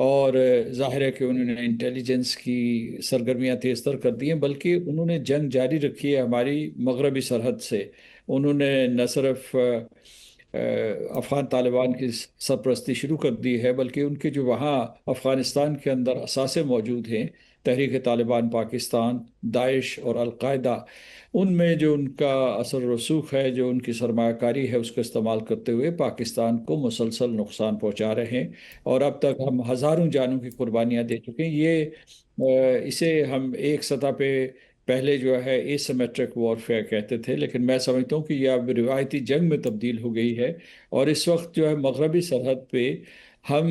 اور ظاہر ہے کہ انہوں نے انٹیلیجنس کی سرگرمیاں تیز تر کر دی ہیں، بلکہ انہوں نے جنگ جاری رکھی ہے ہماری مغربی سرحد سے۔ انہوں نے نہ صرف افغان طالبان کی سرپرستی شروع کر دی ہے، بلکہ ان کے جو وہاں افغانستان کے اندر اثاثے موجود ہیں، تحریک طالبان پاکستان، داعش اور القاعدہ، ان میں جو ان کا اثر رسوخ ہے، جو ان کی سرمایہ کاری ہے، اس کا استعمال کرتے ہوئے پاکستان کو مسلسل نقصان پہنچا رہے ہیں۔ اور اب تک ہم ہزاروں جانوں کی قربانیاں دے چکے ہیں۔ اسے ہم ایک سطح پہ پہلے جو ہے اے سیمیٹرک وارفیئر کہتے تھے، لیکن میں سمجھتا ہوں کہ یہ اب روایتی جنگ میں تبدیل ہو گئی ہے۔ اور اس وقت جو ہے مغربی سرحد پہ ہم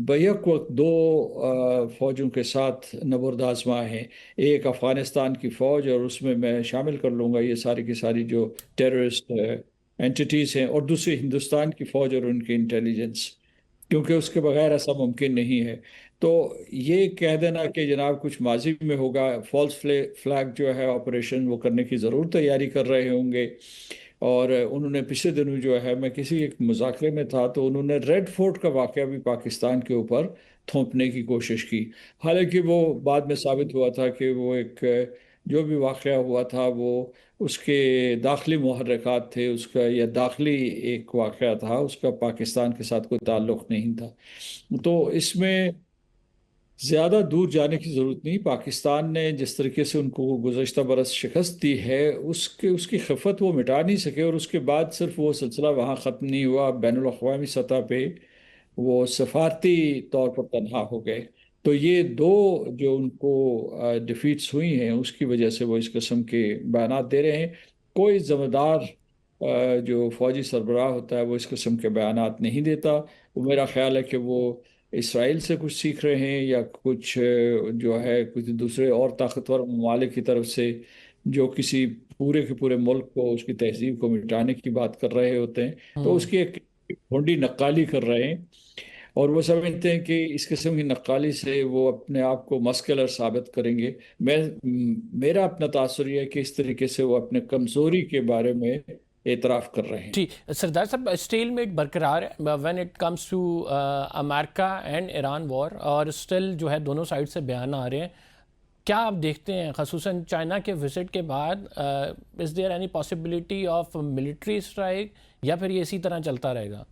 بیک وقت دو فوجوں کے ساتھ نبرد آزما ہیں۔ ایک افغانستان کی فوج، اور اس میں شامل کر لوں گا یہ ساری کی ساری جو ٹیررسٹ اینٹیٹیز ہیں، اور دوسری ہندوستان کی فوج اور ان کی انٹیلیجنس، کیونکہ اس کے بغیر ایسا ممکن نہیں ہے۔ تو یہ کہہ دینا کہ جناب کچھ ماضی میں ہوگا، فالس فلیگ جو ہے آپریشن وہ کرنے کی ضرور تیاری کر رہے ہوں گے۔ اور انہوں نے پچھلے دنوں جو ہے، میں کسی ایک مذاکرے میں تھا تو انہوں نے ریڈ فورٹ کا واقعہ بھی پاکستان کے اوپر تھوپنے کی کوشش کی، حالانکہ وہ بعد میں ثابت ہوا تھا کہ وہ ایک جو بھی واقعہ ہوا تھا وہ اس کے داخلی محرکات تھے، اس کا یا داخلی ایک واقعہ تھا، اس کا پاکستان کے ساتھ کوئی تعلق نہیں تھا۔ تو اس میں زیادہ دور جانے کی ضرورت نہیں۔ پاکستان نے جس طریقے سے ان کو گزشتہ برس شکست دی ہے، اس کی خفت وہ مٹا نہیں سکے، اور اس کے بعد صرف وہ سلسلہ وہاں ختم نہیں ہوا، بین الاقوامی سطح پہ وہ سفارتی طور پر تنہا ہو گئے۔ تو یہ دو جو ان کو ڈیفیٹس ہوئی ہیں، اس کی وجہ سے وہ اس قسم کے بیانات دے رہے ہیں۔ کوئی ذمہ دار جو فوجی سربراہ ہوتا ہے وہ اس قسم کے بیانات نہیں دیتا۔ وہ میرا خیال ہے کہ وہ اسرائیل سے کچھ سیکھ رہے ہیں، یا کچھ جو ہے کچھ دوسرے اور طاقتور ممالک کی طرف سے جو کسی پورے کے پورے ملک کو، اس کی تہذیب کو مٹانے کی بات کر رہے ہوتے ہیں، تو اس کی ایک بھونڈی نقالی کر رہے ہیں۔ اور وہ سمجھتے ہیں کہ اس قسم کی نقالی سے وہ اپنے آپ کو مسکلر ثابت کریں گے۔ میرا اپنا تاثر یہ ہے کہ اس طریقے سے وہ اپنے کمزوری کے بارے میں اعتراف کر رہے ہیں۔ جی سردار صاحب، اسٹیل میٹ برقرار ہے when it comes to America and Iran war, اور اسٹل جو ہے دونوں سائڈ سے بیان آ رہے ہیں۔ کیا آپ دیکھتے ہیں خصوصاً چائنا کے وزٹ کے بعد، is there any possibility of military strike, یا پھر یہ اسی طرح چلتا رہے گا؟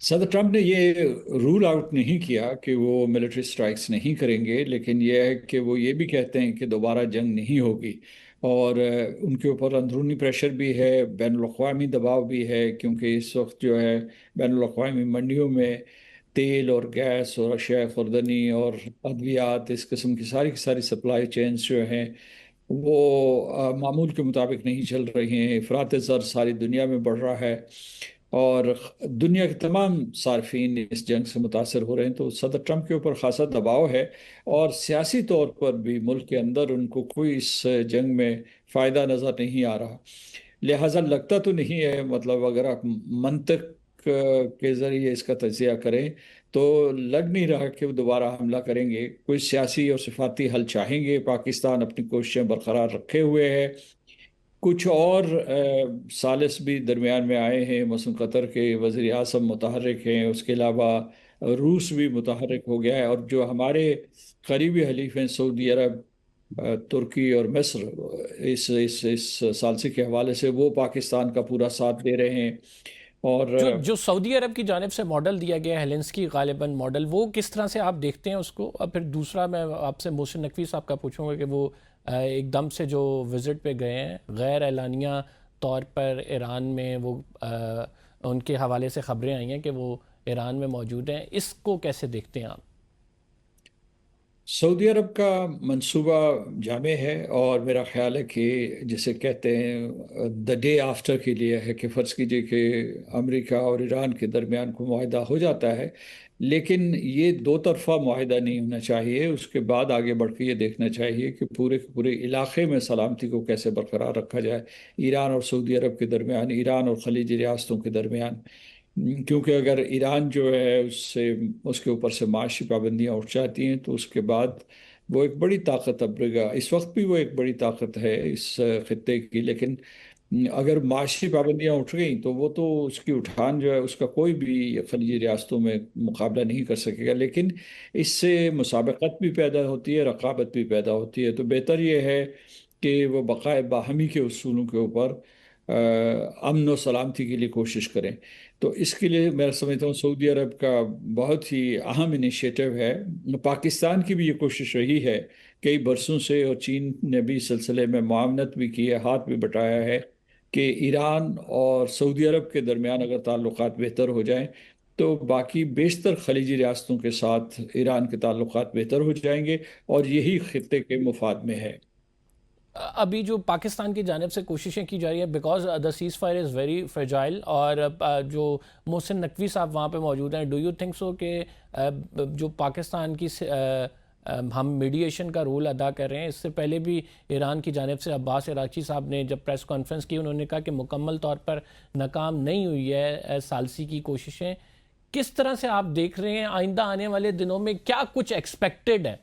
صدر ٹرمپ نے یہ رول آؤٹ نہیں کیا کہ وہ ملٹری سٹرائکس نہیں کریں گے، لیکن یہ ہے کہ وہ یہ بھی کہتے ہیں کہ دوبارہ جنگ نہیں ہوگی۔ اور ان کے اوپر اندرونی پریشر بھی ہے، بین الاقوامی دباؤ بھی ہے، کیونکہ اس وقت جو ہے بین الاقوامی منڈیوں میں تیل اور گیس اور اشیاء خوردنی اور ادویات، اس قسم کی ساری سپلائی چینز جو ہیں وہ معمول کے مطابق نہیں چل رہی ہیں۔ افراط زر ساری دنیا میں بڑھ رہا ہے، اور دنیا کے تمام صارفین اس جنگ سے متاثر ہو رہے ہیں۔ تو صدر ٹرمپ کے اوپر خاصا دباؤ ہے، اور سیاسی طور پر بھی ملک کے اندر ان کو کوئی اس جنگ میں فائدہ نظر نہیں آ رہا۔ لہٰذا لگتا تو نہیں ہے، مطلب اگر آپ منطق کے ذریعے اس کا تجزیہ کریں تو لگ نہیں رہا کہ وہ دوبارہ حملہ کریں گے۔ کوئی سیاسی اور سفارتی حل چاہیں گے، پاکستان اپنی کوششیں برقرار رکھے ہوئے ہے۔ کچھ اور ثالث بھی درمیان میں آئے ہیں، مثلا قطر کے وزیر اعظم متحرک ہیں، اس کے علاوہ روس بھی متحرک ہو گیا ہے، اور جو ہمارے قریبی حلیف ہیں سعودی عرب، ترکی اور مصر، اس ثالثی کے حوالے سے وہ پاکستان کا پورا ساتھ دے رہے ہیں۔ اور جو سعودی عرب کی جانب سے ماڈل دیا گیا ہے ہیلنسکی غالباً ماڈل، وہ کس طرح سے آپ دیکھتے ہیں اس کو؟ اور پھر دوسرا میں آپ سے محسن نقوی صاحب کا پوچھوں گا کہ وہ ایک دم سے جو وزٹ پہ گئے ہیں غیر اعلانیہ طور پر ایران میں، وہ ان کے حوالے سے خبریں آئی ہیں کہ وہ ایران میں موجود ہیں، اس کو کیسے دیکھتے ہیں آپ؟ سعودی عرب کا منصوبہ جامع ہے، اور میرا خیال ہے کہ جسے کہتے ہیں دا ڈے آفٹر کے لیے ہے، کہ فرض کیجئے کہ امریکہ اور ایران کے درمیان کو معاہدہ ہو جاتا ہے، لیکن یہ دو طرفہ معاہدہ نہیں ہونا چاہیے۔ اس کے بعد آگے بڑھ کے یہ دیکھنا چاہیے کہ پورے کے پورے علاقے میں سلامتی کو کیسے برقرار رکھا جائے، ایران اور سعودی عرب کے درمیان، ایران اور خلیجی ریاستوں کے درمیان۔ کیونکہ اگر ایران جو ہے اس کے اوپر سے معاشی پابندیاں اٹھ جاتی ہیں تو اس کے بعد وہ ایک بڑی طاقت ابھرے گا۔ اس وقت بھی وہ ایک بڑی طاقت ہے اس خطے کی، لیکن اگر معاشی پابندیاں اٹھ گئیں تو وہ تو اس کی اٹھان جو ہے اس کا کوئی بھی خلیجی ریاستوں میں مقابلہ نہیں کر سکے گا، لیکن اس سے مسابقت بھی پیدا ہوتی ہے، رقابت بھی پیدا ہوتی ہے، تو بہتر یہ ہے کہ وہ بقائے باہمی کے اصولوں کے اوپر امن و سلامتی کے لیے کوشش کریں۔ تو اس کے لیے میں سمجھتا ہوں سعودی عرب کا بہت ہی اہم انیشیٹو ہے۔ پاکستان کی بھی یہ کوشش رہی ہے کئی برسوں سے، اور چین نے بھی اس سلسلے میں معاونت بھی کی ہے، ہاتھ بھی بٹایا ہے کہ ایران اور سعودی عرب کے درمیان اگر تعلقات بہتر ہو جائیں تو باقی بیشتر خلیجی ریاستوں کے ساتھ ایران کے تعلقات بہتر ہو جائیں گے، اور یہی خطے کے مفاد میں ہے۔ ابھی جو پاکستان کی جانب سے کوششیں کی جا رہی ہیں because the cease fire is very فرجائل، اور جو محسن نقوی صاحب وہاں پہ موجود ہیں، ڈو یو تھنک سو کہ جو پاکستان کی ہم میڈیشن کا رول ادا کر رہے ہیں؟ اس سے پہلے بھی ایران کی جانب سے عباس عراقچی صاحب نے جب پریس کانفرنس کی، انہوں نے کہا کہ مکمل طور پر ناکام نہیں ہوئی ہے ثالثی کی کوششیں۔ کس طرح سے آپ دیکھ رہے ہیں آئندہ آنے والے دنوں میں کیا کچھ ایکسپیکٹڈ ہے؟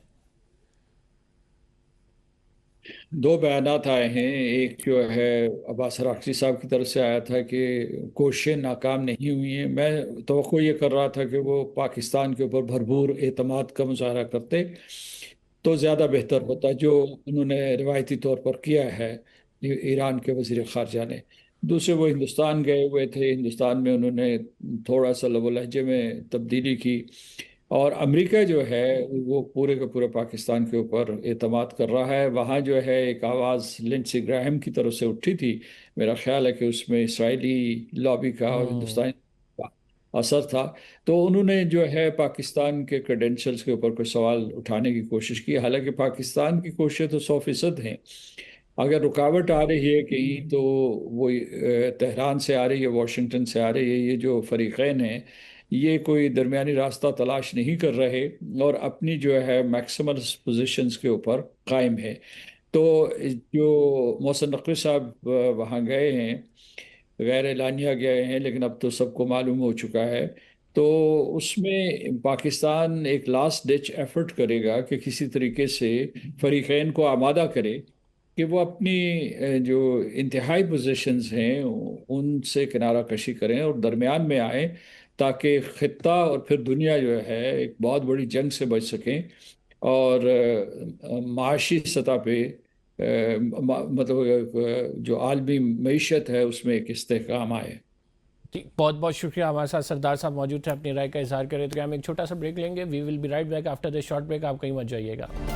دو بیانات آئے ہیں، ایک جو ہے عباس راکچی صاحب کی طرف سے آیا تھا کہ کوششیں ناکام نہیں ہوئی ہیں۔ میں توقع یہ کر رہا تھا کہ وہ پاکستان کے اوپر بھرپور اعتماد کا مظاہرہ کرتے تو زیادہ بہتر ہوتا، جو انہوں نے روایتی طور پر کیا ہے ایران کے وزیر خارجہ نے۔ دوسرے وہ ہندوستان گئے ہوئے تھے، ہندوستان میں انہوں نے تھوڑا سا لب و لہجے میں تبدیلی کی، اور امریکہ جو ہے وہ پورے کا پورا پاکستان کے اوپر اعتماد کر رہا ہے۔ وہاں جو ہے ایک آواز لنڈسی گراہم کی طرف سے اٹھی تھی، میرا خیال ہے کہ اس میں اسرائیلی لابی کا اور ہندوستانی کا اثر تھا، تو انہوں نے جو ہے پاکستان کے کریڈینشلز کے اوپر کوئی سوال اٹھانے کی کوشش کی، حالانکہ پاکستان کی کوششیں تو 100% ہیں۔ اگر رکاوٹ آ رہی ہے کہیں تو وہ تہران سے آ رہی ہے، واشنگٹن سے آ رہی ہے۔ یہ جو فریقین ہیں یہ کوئی درمیانی راستہ تلاش نہیں کر رہے، اور اپنی جو ہے میکسیمل پوزیشنز کے اوپر قائم ہے۔ تو جو محسن نقوی صاحب وہاں گئے ہیں، غیر اعلانیہ گئے ہیں، لیکن اب تو سب کو معلوم ہو چکا ہے، تو اس میں پاکستان ایک لاسٹ ڈچ ایفرٹ کرے گا کہ کسی طریقے سے فریقین کو آمادہ کرے کہ وہ اپنی جو انتہائی پوزیشنز ہیں ان سے کنارہ کشی کریں اور درمیان میں آئیں، تاکہ خطہ اور پھر دنیا جو ہے ایک بہت بڑی جنگ سے بچ سکیں، اور معاشی سطح پہ مطلب جو عالمی معیشت ہے اس میں ایک استحکام آئے۔ بہت بہت شکریہ، ہمارے ساتھ سردار صاحب موجود تھے، اپنی رائے کا اظہار کر رہے تھے۔ ہم ایک چھوٹا سا بریک لیں گے، we will be right back after this short break, آپ کہیں مت جائیے گا۔